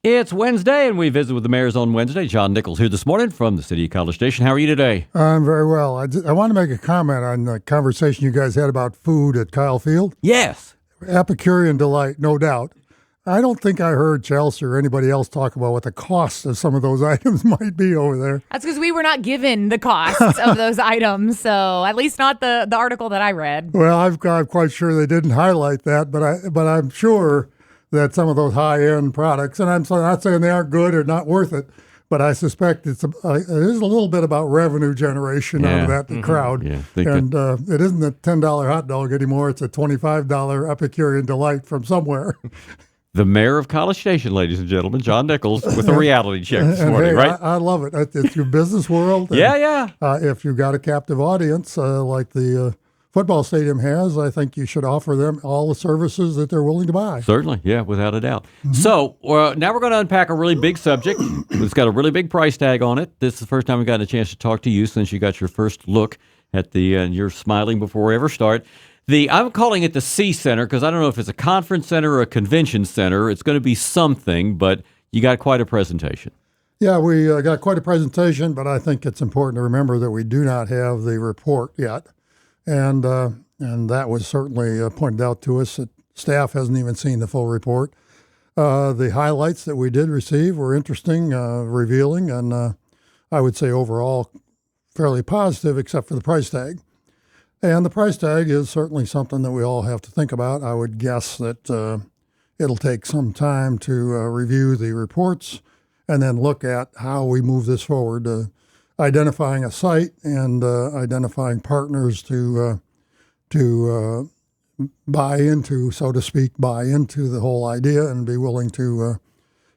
It's Wednesday, and we visit with the mayors on Wednesday. John Nichols here this morning from the City of College Station. How are you today? I'm very well. I want to make a comment on the conversation you guys had about food at Kyle Field. Yes. Epicurean delight, no doubt. I don't think I heard Chelsea or anybody else talk about what the cost of some of those items might be over there. That's because we were not given the costs of those items, so at least not the article that I read. Well, I'm quite sure they didn't highlight that, but I'm sure that some of those high-end products, and I'm not saying they aren't good or not worth it, but I suspect it is a little bit about revenue generation out of that crowd. Yeah, and it isn't a $10 hot dog anymore. It's a $25 Epicurean delight from somewhere. The mayor of College Station, ladies and gentlemen, John Nichols, with a reality check this morning, right? I love it. It's your business world. And, if you've got a captive audience like the football stadium has, I think you should offer them all the services that they're willing to buy. Certainly, yeah, without a doubt. Mm-hmm. So now we're going to unpack a really big subject. It's got a really big price tag on it. This is the first time we've gotten a chance to talk to you since you got your first look at the, and you're smiling before we ever start. I'm calling it the C Center because I don't know if it's a conference center or a convention center. It's going to be something, but you got quite a presentation. Yeah, we got quite a presentation, but I think it's important to remember that we do not have the report yet. And that was certainly pointed out to us that staff hasn't even seen the full report. The highlights that we did receive were interesting, revealing, and I would say overall fairly positive except for the price tag. And the price tag is certainly something that we all have to think about. I would guess that it'll take some time to review the reports and then look at how we move this forward, identifying a site and identifying partners to buy into, so to speak, buy into the whole idea and be willing to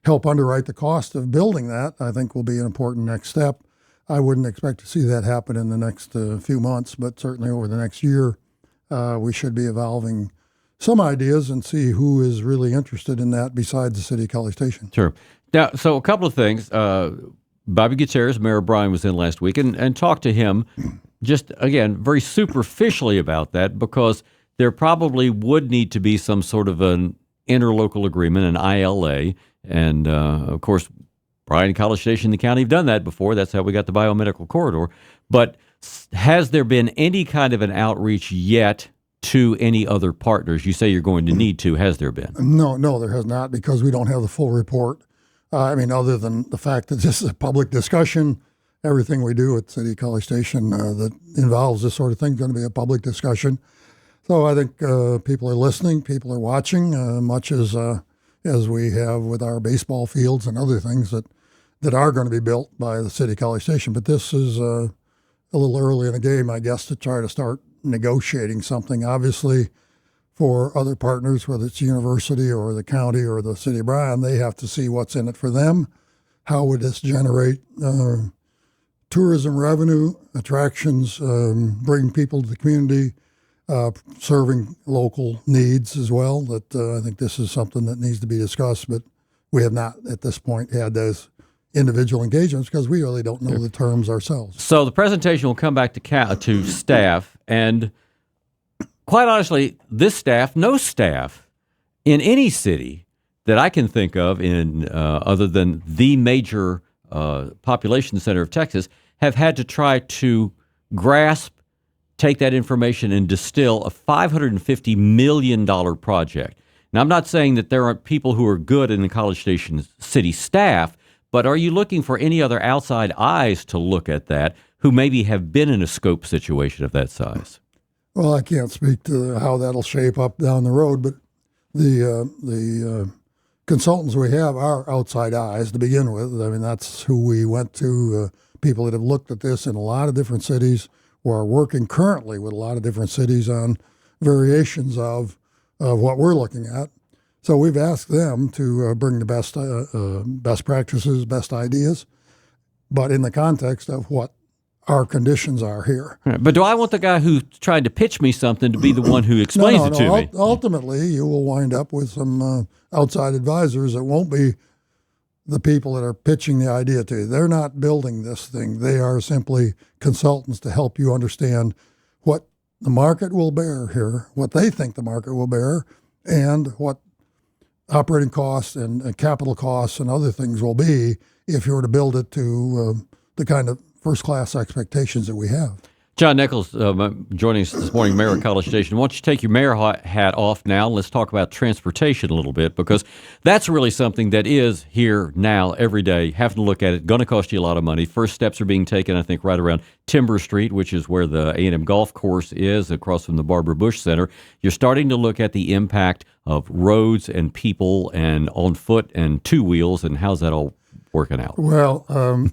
help underwrite the cost of building that, I think will be an important next step. I wouldn't expect to see that happen in the next few months, but certainly over the next year, we should be evolving some ideas and see who is really interested in that besides the City of College Station. Sure. Now, so a couple of things. Bobby Gutierrez, Mayor Bryan, was in last week and talked to him just, again, very superficially about that because there probably would need to be some sort of an interlocal agreement, an ILA, and, of course, Bryan, College Station, the county have done that before. That's how we got the biomedical corridor. But has there been any kind of an outreach yet to any other partners? You say you're going to need to. Has there been? No, there has not because we don't have the full report. Other than the fact that this is a public discussion, everything we do at City College Station that involves this sort of thing is going to be a public discussion. So I think people are listening, people are watching, much as we have with our baseball fields and other things that are going to be built by the City College Station. But this is a little early in the game, I guess, to try to start negotiating something. Obviously, for other partners, whether it's the university or the county or the City of Bryan, they have to see what's in it for them. How would this generate tourism revenue, attractions, bring people to the community, serving local needs as well? That I think this is something that needs to be discussed, but we have not at this point had those individual engagements because we really don't know the terms ourselves. So the presentation will come back to staff, and quite honestly, this staff, no staff in any city that I can think of in other than the major population center of Texas have had to try to grasp, take that information and distill a $550 million project. Now, I'm not saying that there aren't people who are good in the College Station city staff, but are you looking for any other outside eyes to look at that who maybe have been in a scope situation of that size? Well, I can't speak to how that'll shape up down the road, but the consultants we have are outside eyes to begin with. I mean, that's who we went to, people that have looked at this in a lot of different cities or are working currently with a lot of different cities on variations of what we're looking at. So we've asked them to bring the best practices, best ideas, but in the context of what our conditions are here. Right. But do I want the guy who tried to pitch me something to be the one who explains it to me? Ultimately, you will wind up with some outside advisors. It won't be the people that are pitching the idea to you. They're not building this thing. They are simply consultants to help you understand what the market will bear here, what they think the market will bear, and what operating costs and capital costs and other things will be if you were to build it to the kind of first-class expectations that we have. John Nichols joining us this morning, Mayor of College Station. Why don't you take your mayor hat off now? Let's talk about transportation a little bit, because that's really something that is here now every day. Having to look at it, going to cost you a lot of money. First steps are being taken, I think, right around Timber Street, which is where the A&M golf course is, across from the Barbara Bush Center. You're starting to look at the impact of roads and people and on foot and two wheels, and how's that all working out? Well,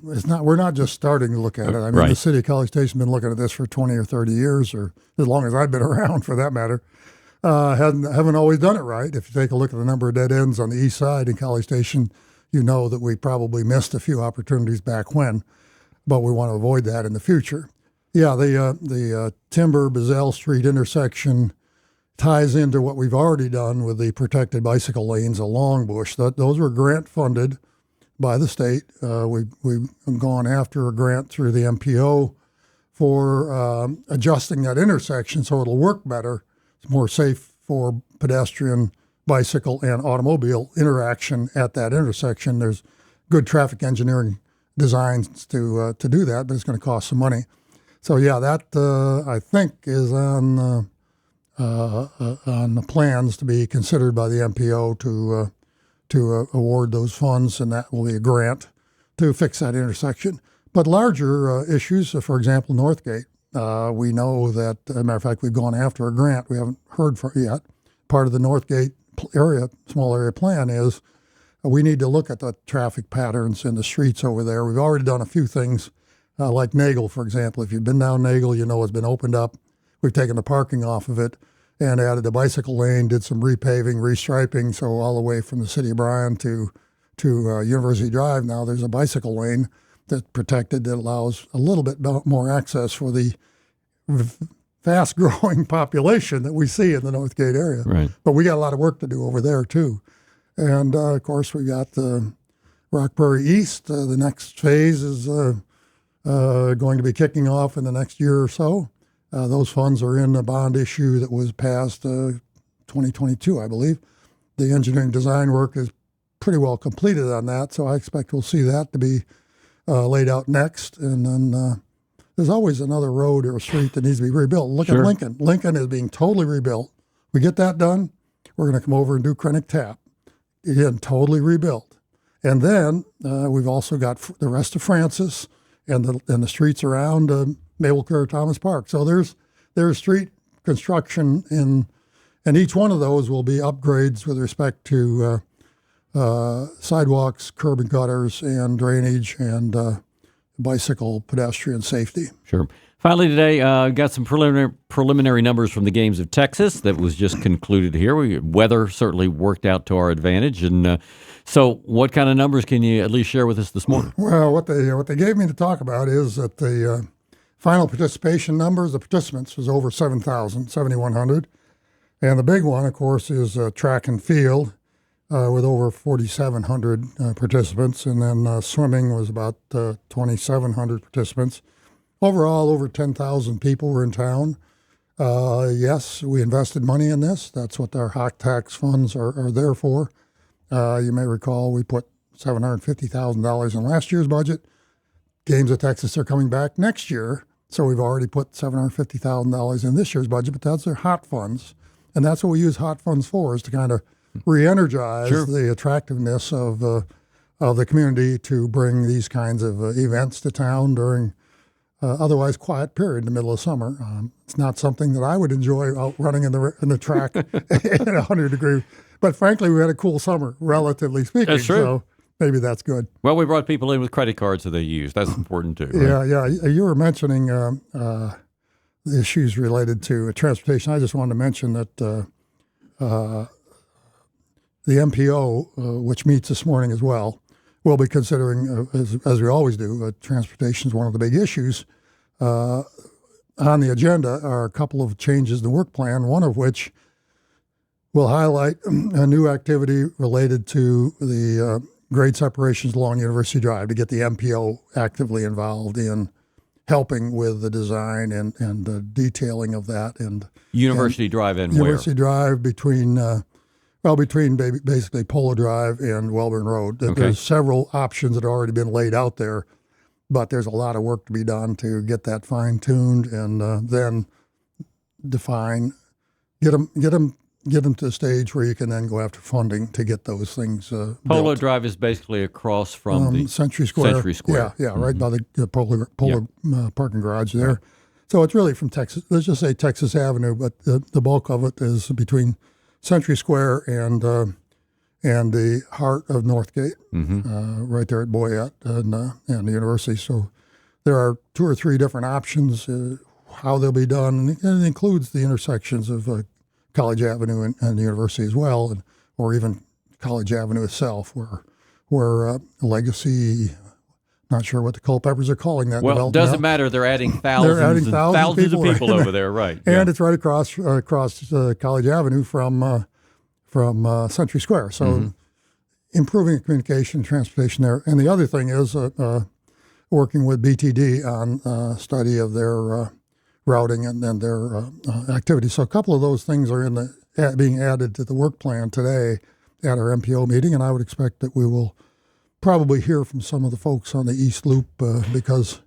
it's not. We're not just starting to look at it. I mean, Right. the city of College Station has been looking at this for 20 or 30 years, or as long as I've been around, for that matter. Haven't always done it right. If you take a look at the number of dead ends on the east side in College Station, you know that we probably missed a few opportunities back when, but we want to avoid that in the future. Yeah, the Timber Bazell Street intersection ties into what we've already done with the protected bicycle lanes along Bush. Those were grant funded by the state. We've gone after a grant through the MPO for adjusting that intersection so it'll work better. It's more safe for pedestrian, bicycle, and automobile interaction at that intersection. There's good traffic engineering designs to do that, but it's going to cost some money. So yeah, that I think is on the plans to be considered by the MPO to award those funds, and that will be a grant to fix that intersection. But larger issues, for example, Northgate, we know that, as a matter of fact, we've gone after a grant. We haven't heard from it yet. Part of the Northgate small area plan is we need to look at the traffic patterns in the streets over there. We've already done a few things, like Nagel, for example. If you've been down Nagel, you know it's been opened up. We've taken the parking off of it and added a bicycle lane, did some repaving, restriping, so all the way from the city of Bryan to University Drive, now there's a bicycle lane that's protected that allows a little bit more access for the fast-growing population that we see in the Northgate area. Right. But we got a lot of work to do over there, too. And, of course, we got Rock Prairie East. The next phase is going to be kicking off in the next year or so. Those funds are in a bond issue that was passed 2022, I believe. The engineering design work is pretty well completed on that, so I expect we'll see that to be laid out next. And then there's always another road or a street that needs to be rebuilt. Look Sure. at Lincoln. Lincoln is being totally rebuilt. We get that done, we're going to come over and do Krennic Tap. Again, totally rebuilt. And then we've also got the rest of Francis and the streets around Mabel Kerr Thomas Park. So there's street construction and each one of those will be upgrades with respect to sidewalks, curb and gutters, and drainage, and bicycle pedestrian safety. Sure. Finally today, got some preliminary numbers from the Games of Texas that was just concluded here. Weather certainly worked out to our advantage. And so what kind of numbers can you at least share with us this morning? Well, what they gave me to talk about is that the final participation numbers, the participants, was over 7,100. And the big one, of course, is track and field with over 4,700 participants. And then swimming was about 2,700 participants. Overall, over 10,000 people were in town. Yes, we invested money in this. That's what our hot tax funds are there for. You may recall we put $750,000 in last year's budget. Games of Texas are coming back next year, so we've already put $750,000 in this year's budget, but that's their hot funds. And that's what we use hot funds for, is to kind of re-energize Sure. the attractiveness of the community to bring these kinds of events to town during otherwise quiet period in the middle of summer. It's not something that I would enjoy out running in the track in 100 degrees. But frankly, we had a cool summer, relatively speaking. That's true. So maybe that's good. Well, we brought people in with credit cards that they use. That's important too. Right? Yeah. You were mentioning the issues related to transportation. I just wanted to mention that the MPO, which meets this morning as well, will be considering, as we always do, transportation is one of the big issues. On the agenda are a couple of changes in the work plan, one of which will highlight a new activity related to the grade separations along University Drive to get the MPO actively involved in helping with the design and the detailing of that. And University Drive and University where? Drive between, Well, between basically Polo Drive and Welborn Road. Okay. There's several options that have already been laid out there, but there's a lot of work to be done to get that fine-tuned and then define, get them to the stage where you can then go after funding to get those things Polo built. Drive is basically across from the Century Square. Century Square. Yeah, right by the Polo parking garage there. Right. So it's really from Texas, let's just say Texas Avenue, but the bulk of it is between Century Square and the heart of Northgate, right there at Boyette and the university. So there are 2 or 3 different options how they'll be done, and it includes the intersections of College Avenue and the university as well, or even College Avenue itself, where Legacy. Not sure what the Culpeppers are calling that. Well, it doesn't matter. They're adding thousands of people over there, right? And it's right across College Avenue from Century Square. So improving communication, transportation there. And the other thing is working with BTD on study of their routing and their activities. So a couple of those things are being added to the work plan today at our MPO meeting, and I would expect that we will probably hear from some of the folks on the East Loop because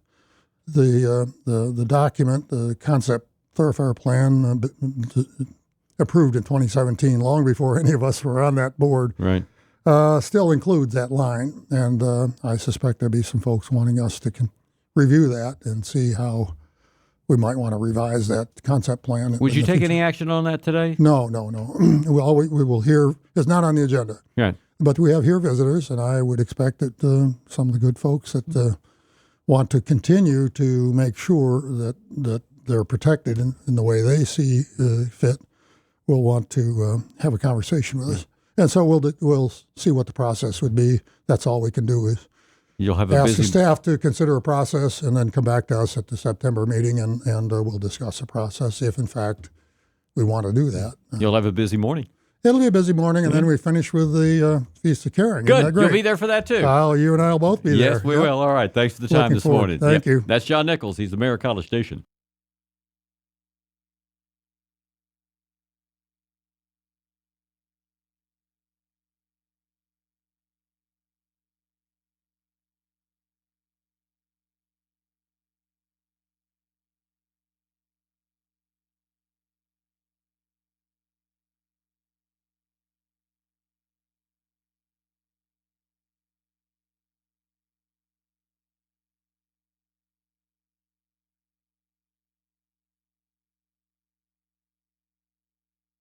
the document, the concept thoroughfare plan approved in 2017, long before any of us were on that board, right, still includes that line. And I suspect there'll be some folks wanting us to review that and see how we might want to revise that concept plan. Would you take any action on that today? No. Well, we will hear. It's not on the agenda. Right. But we have here visitors, and I would expect that some of the good folks that want to continue to make sure that they're protected in the way they see fit will want to have a conversation with us. And so we'll see what the process would be. That's all we can do is You'll have ask the staff to consider a process and then come back to us at the September meeting, and we'll discuss the process if, in fact, we want to do that. You'll have a busy morning. It'll be a busy morning, and then we finish with the Feast of Caring. Good. You'll be there for that, too. You and I will both be there. Yes, we will. All right. Thanks for the time this morning. Thank you. That's John Nichols. He's the mayor of College Station.